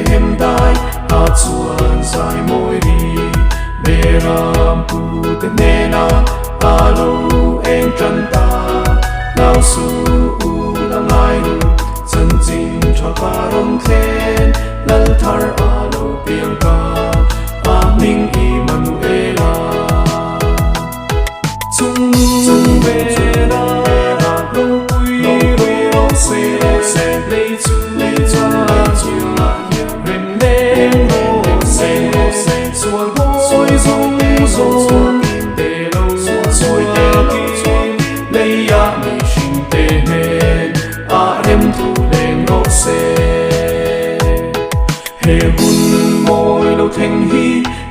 hem dai a chuan zai moi ri beram pu te nena alo eng tran ta lao su u la ngai lu chân jing tha ka rom khen lal thar alo piang ka a ning Emmanuela chung ve ra lo pui ro se le chu la rem nem no se sual boy zong zong te lo soi te ki le ya mi shin te hen a rem tu leng no se he hun moi lo theng hi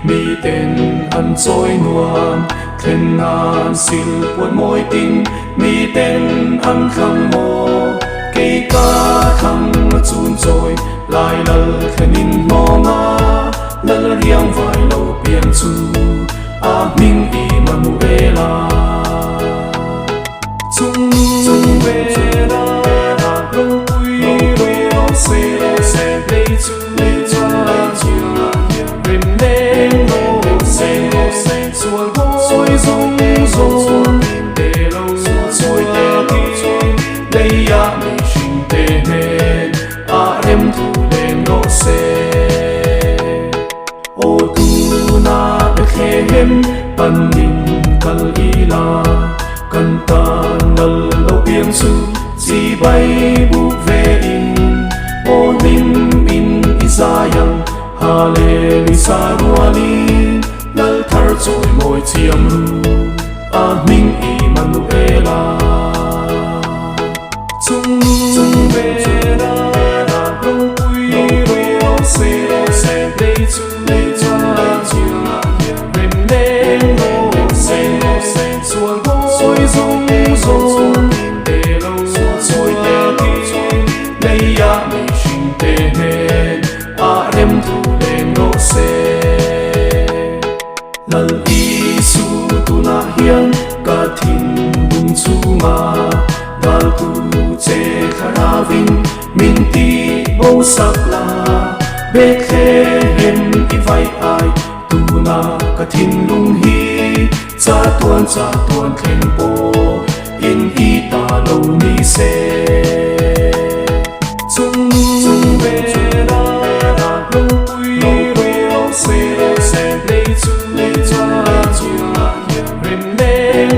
mi ten an choi nuam khen nan sil puan moi tin mi ten an khang mo cây ca thăng chun rồi lại lal khenin mo nga lal riang vai lo pian chu a ming Emmanuela chung ve ra lo pui ro se le chu la rem nem no se sual boy zong zong te lo soi te ki le ya mi shin te hen a rem tu leng no se o tu na te khem pan nin kal ila kan tan nal lo piang su chi bai bu ve in o nim in Isaiah Hallelujah saruali lal thar choi moi chiam ru a ning Emmanuela chung ve ra lo pui ro se le chu la rem nem no se sual boy zong zong te lo soi te ki le ya mi shin te hen a rem tu leng no se lal isu tu na hian ka thin bung chunga dal tu che kharavin min ti bo sakla Bethlehem i vai ai tu na ka thin lung hi cha tuan khen po in i ta lo ni se